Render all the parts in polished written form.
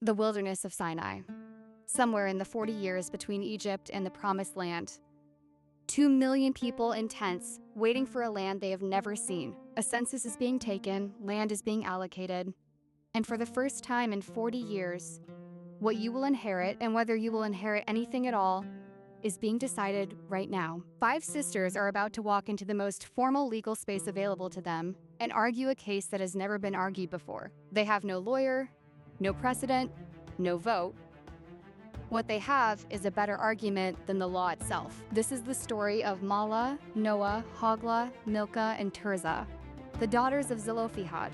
The wilderness of Sinai, somewhere in the 40 years between Egypt and the Promised Land. 2 million people in tents, waiting for a land they have never seen. A census is being taken, land is being allocated, and for the first time in 40 years, what you will inherit and whether you will inherit anything at all is being decided right now. 5 sisters are about to walk into the most formal legal space available to them and argue a case that has never been argued before. They have no lawyer, no precedent, no vote. What they have is a better argument than the law itself. This is the story of Mahlah, Noah, Hoglah, Milcah, and Tirzah, the daughters of Zelophehad.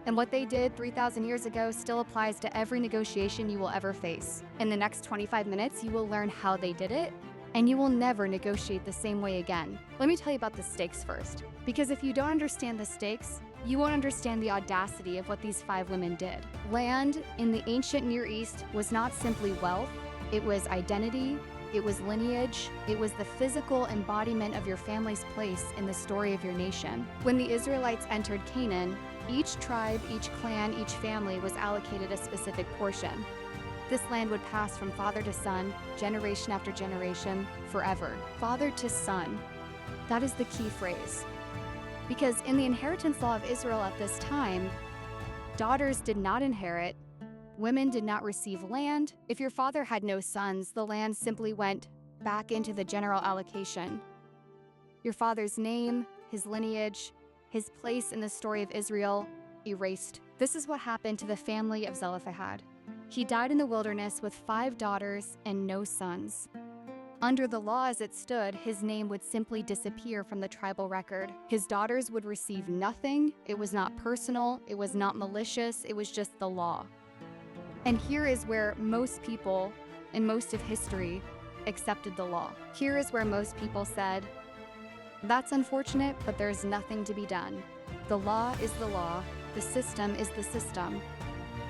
And what they did 3,000 years ago still applies to every negotiation you will ever face. In the next 25 minutes, you will learn how they did it, and you will never negotiate the same way again. Let me tell you about the stakes first, because if you don't understand the stakes, you won't understand the audacity of what these 5 women did. Land in the ancient Near East was not simply wealth, it was identity, it was lineage, it was the physical embodiment of your family's place in the story of your nation. When the Israelites entered Canaan, each tribe, each clan, each family was allocated a specific portion. This land would pass from father to son, generation after generation, forever. Father to son. That is the key phrase. Because in the inheritance law of Israel at this time, daughters did not inherit, women did not receive land. If your father had no sons, the land simply went back into the general allocation. Your father's name, his lineage, his place in the story of Israel, erased. This is what happened to the family of Zelophehad. He died in the wilderness with 5 daughters and no sons. Under the law as it stood, his name would simply disappear from the tribal record. His daughters would receive nothing. It was not personal. It was not malicious. It was just the law. And here is where most people, in most of history, accepted the law. Here is where most people said, "That's unfortunate, but there's nothing to be done. The law is the law. The system is the system.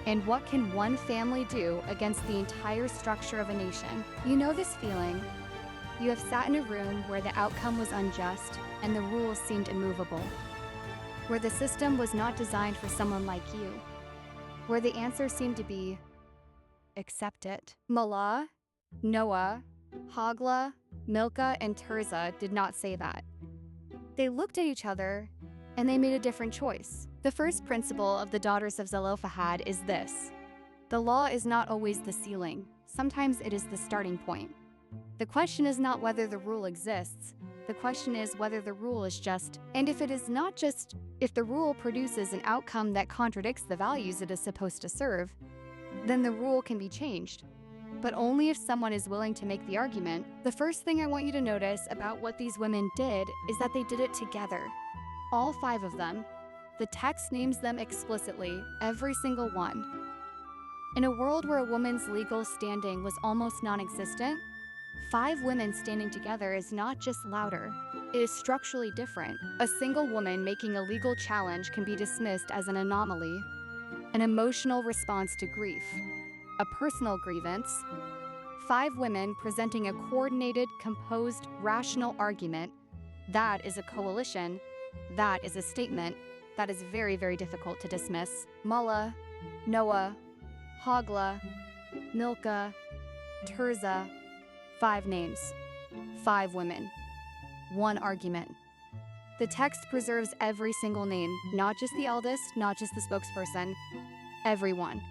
And what can one family do against the entire structure of a nation?" You know this feeling? You have sat in a room where the outcome was unjust and the rules seemed immovable, where the system was not designed for someone like you, where the answer seemed to be, accept it. Mahlah, Noah, Hoglah, Milcah, and Tirzah did not say that. They looked at each other and they made a different choice. The first principle of the daughters of Zelophehad is this: the law is not always the ceiling. Sometimes it is the starting point. The question is not whether the rule exists. The question is whether the rule is just. And if it is not just, if the rule produces an outcome that contradicts the values it is supposed to serve, then the rule can be changed. But only if someone is willing to make the argument. The first thing I want you to notice about what these women did is that they did it together. All 5 of them. The text names them explicitly, every single one. In a world where a woman's legal standing was almost non-existent, 5 women standing together is not just louder, it is structurally different. A single woman making a legal challenge can be dismissed as an anomaly, an emotional response to grief, a personal grievance. 5 women presenting a coordinated, composed, rational argument, that is a coalition, that is a statement, that is very, very difficult to dismiss. Mahlah, Noah, Hoglah, Milcah, Tirzah, 5 names, 5 women, 1 argument. The text preserves every single name, not just the eldest, not just the spokesperson, everyone.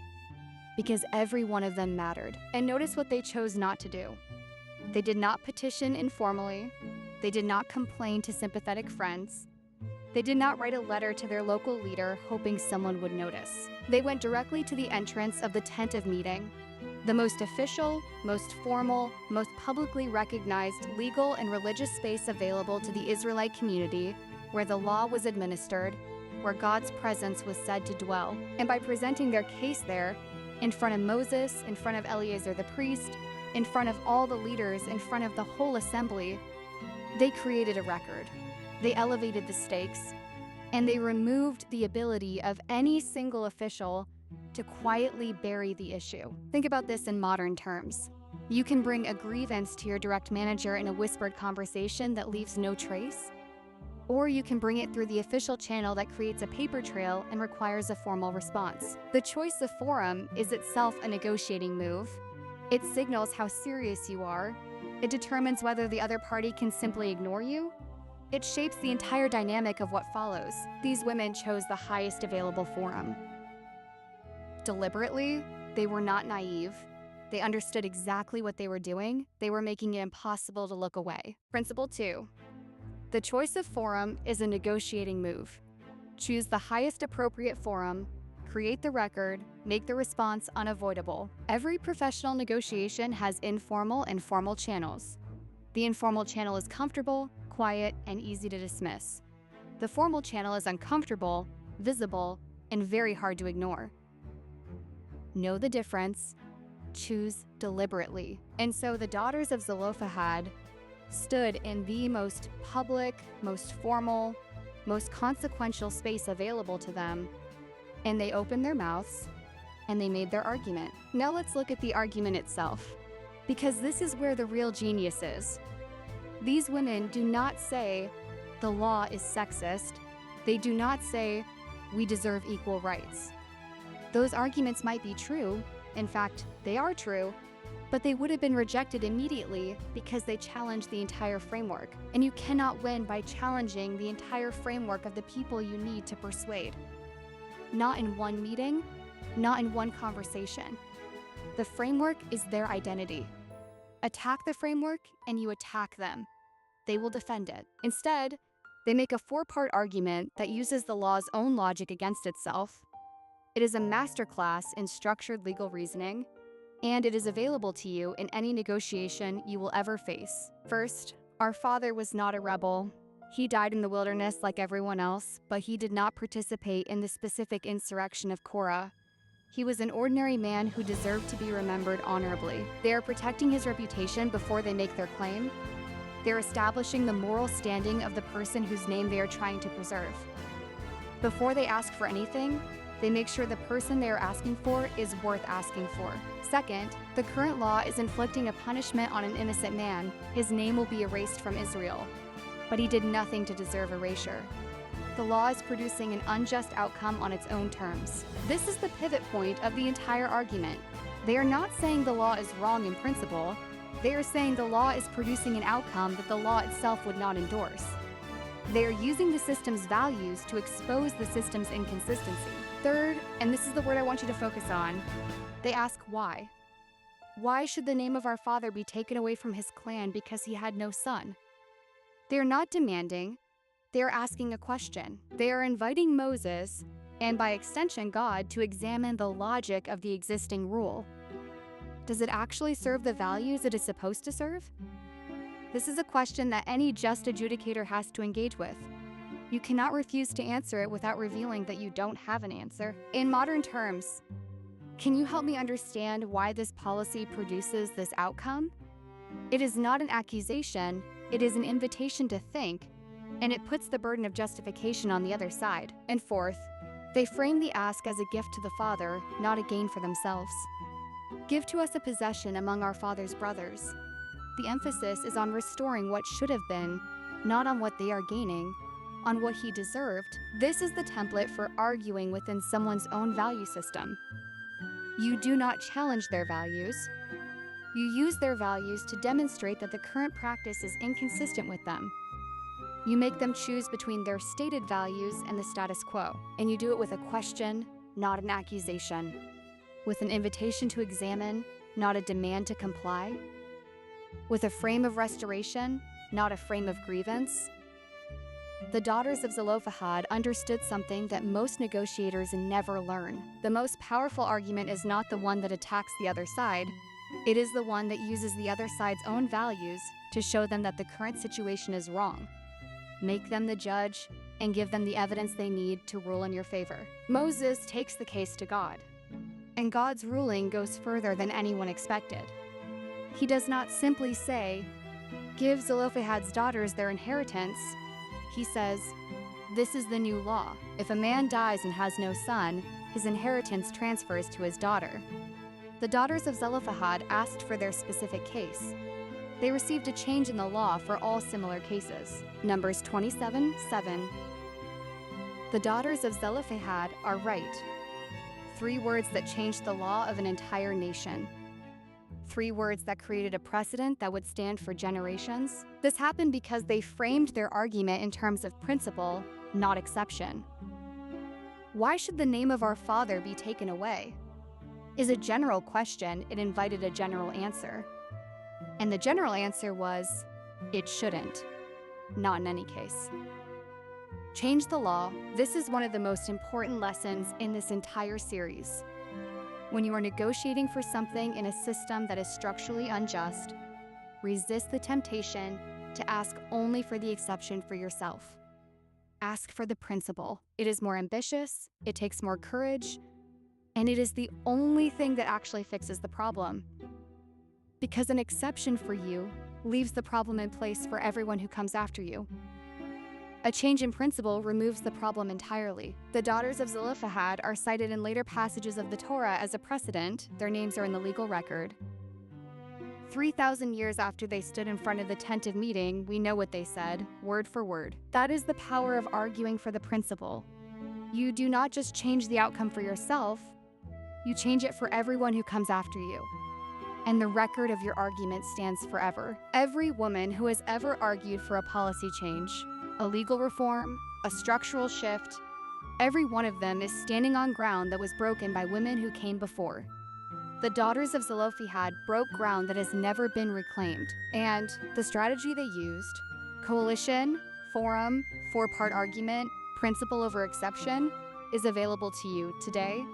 Because every one of them mattered. And notice what they chose not to do. They did not petition informally. They did not complain to sympathetic friends. They did not write a letter to their local leader hoping someone would notice. They went directly to the entrance of the tent of meeting, the most official, most formal, most publicly recognized legal and religious space available to the Israelite community, where the law was administered, where God's presence was said to dwell. And by presenting their case there, in front of Moses, in front of Eleazar the priest, in front of all the leaders, in front of the whole assembly, they created a record. They elevated the stakes, and they removed the ability of any single official to quietly bury the issue. Think about this in modern terms. You can bring a grievance to your direct manager in a whispered conversation that leaves no trace, or you can bring it through the official channel that creates a paper trail and requires a formal response. The choice of forum is itself a negotiating move. It signals how serious you are. It determines whether the other party can simply ignore you. It shapes the entire dynamic of what follows. These women chose the highest available forum. Deliberately, they were not naive. They understood exactly what they were doing. They were making it impossible to look away. Principle 2. The choice of forum is a negotiating move. Choose the highest appropriate forum, create the record, make the response unavoidable. Every professional negotiation has informal and formal channels. The informal channel is comfortable, quiet, and easy to dismiss. The formal channel is uncomfortable, visible, and very hard to ignore. Know the difference, choose deliberately. And so the daughters of Zelophehad stood in the most public, most formal, most consequential space available to them, and they opened their mouths and they made their argument. Now let's look at the argument itself, because this is where the real genius is. These women do not say the law is sexist. They do not say we deserve equal rights. Those arguments might be true. In fact, they are true, but they would have been rejected immediately because they challenged the entire framework. And you cannot win by challenging the entire framework of the people you need to persuade. Not in one meeting, not in one conversation. The framework is their identity. Attack the framework and you attack them. They will defend it. Instead, they make a 4-part argument that uses the law's own logic against itself. It is a masterclass in structured legal reasoning, and it is available to you in any negotiation you will ever face. First, our father was not a rebel. He died in the wilderness like everyone else, but he did not participate in the specific insurrection of Korah. He was an ordinary man who deserved to be remembered honorably. They are protecting his reputation before they make their claim. They're establishing the moral standing of the person whose name they are trying to preserve. Before they ask for anything, they make sure the person they are asking for is worth asking for. Second, the current law is inflicting a punishment on an innocent man. His name will be erased from Israel, but he did nothing to deserve erasure. The law is producing an unjust outcome on its own terms. This is the pivot point of the entire argument. They are not saying the law is wrong in principle. They are saying the law is producing an outcome that the law itself would not endorse. They are using the system's values to expose the system's inconsistency. Third, and this is the word I want you to focus on, they ask why. Why should the name of our father be taken away from his clan because he had no son? They are not demanding, they are asking a question. They are inviting Moses, and by extension God, to examine the logic of the existing rule. Does it actually serve the values it is supposed to serve? This is a question that any just adjudicator has to engage with. You cannot refuse to answer it without revealing that you don't have an answer. In modern terms, can you help me understand why this policy produces this outcome? It is not an accusation, it is an invitation to think, and it puts the burden of justification on the other side. And fourth, they frame the ask as a gift to the Father, not a gain for themselves. Give to us a possession among our Father's brothers. The emphasis is on restoring what should have been, not on what they are gaining, on what he deserved. This is the template for arguing within someone's own value system. You do not challenge their values. You use their values to demonstrate that the current practice is inconsistent with them. You make them choose between their stated values and the status quo, and you do it with a question, not an accusation. With an invitation to examine, not a demand to comply. With a frame of restoration, not a frame of grievance. The daughters of Zelophehad understood something that most negotiators never learn. The most powerful argument is not the one that attacks the other side. It is the one that uses the other side's own values to show them that the current situation is wrong. Make them the judge and give them the evidence they need to rule in your favor. Moses takes the case to God, and God's ruling goes further than anyone expected. He does not simply say, "Give Zelophehad's daughters their inheritance." He says, "This is the new law. If a man dies and has no son, his inheritance transfers to his daughter." The daughters of Zelophehad asked for their specific case. They received a change in the law for all similar cases. Numbers 27:7. The daughters of Zelophehad are right. 3 words that changed the law of an entire nation. 3 words that created a precedent that would stand for generations. This happened because they framed their argument in terms of principle, not exception. Why should the name of our Father be taken away? Is a general question. It invited a general answer. And the general answer was, it shouldn't. Not in any case. Change the law. This is one of the most important lessons in this entire series. When you are negotiating for something in a system that is structurally unjust, resist the temptation to ask only for the exception for yourself. Ask for the principle. It is more ambitious, it takes more courage, and it is the only thing that actually fixes the problem. Because an exception for you leaves the problem in place for everyone who comes after you. A change in principle removes the problem entirely. The daughters of Zelophehad are cited in later passages of the Torah as a precedent. Their names are in the legal record. 3,000 years after they stood in front of the tent of meeting, we know what they said, word for word. That is the power of arguing for the principle. You do not just change the outcome for yourself, you change it for everyone who comes after you. And the record of your argument stands forever. Every woman who has ever argued for a policy change, a legal reform, a structural shift, every one of them is standing on ground that was broken by women who came before. The daughters of Zelophehad broke ground that has never been reclaimed. And the strategy they used, coalition, forum, 4-part argument, principle over exception, is available to you today,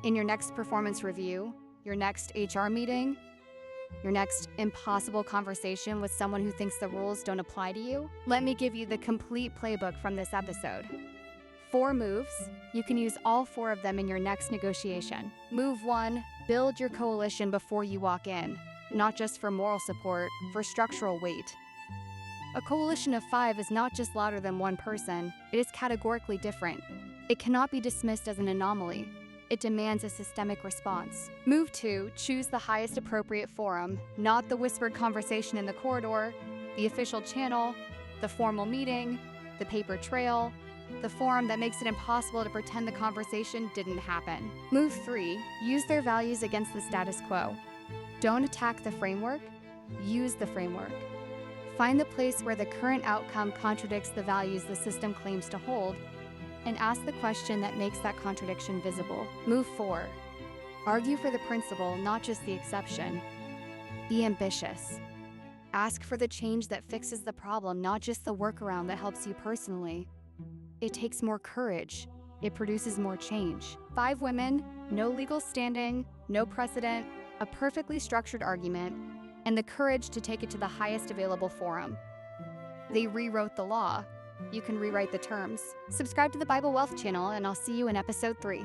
in your next performance review, your next HR meeting, your next impossible conversation with someone who thinks the rules don't apply to you. Let me give you the complete playbook from this episode. 4 moves. You can use all 4 of them in your next negotiation. Move 1, build your coalition before you walk in, not just for moral support, for structural weight. A coalition of 5 is not just louder than one person, it is categorically different. It cannot be dismissed as an anomaly. It demands a systemic response. Move 2, choose the highest appropriate forum, not the whispered conversation in the corridor, the official channel, the formal meeting, the paper trail, the forum that makes it impossible to pretend the conversation didn't happen. Move 3, use their values against the status quo. Don't attack the framework, use the framework. Find the place where the current outcome contradicts the values the system claims to hold, and ask the question that makes that contradiction visible. Move 4. Argue for the principle, not just the exception. Be ambitious. Ask for the change that fixes the problem, not just the workaround that helps you personally. It takes more courage. It produces more change. 5 women, no legal standing, no precedent, a perfectly structured argument, and the courage to take it to the highest available forum. They rewrote the law. You can rewrite the terms. Subscribe to the Bible Wealth channel, and I'll see you in episode 3.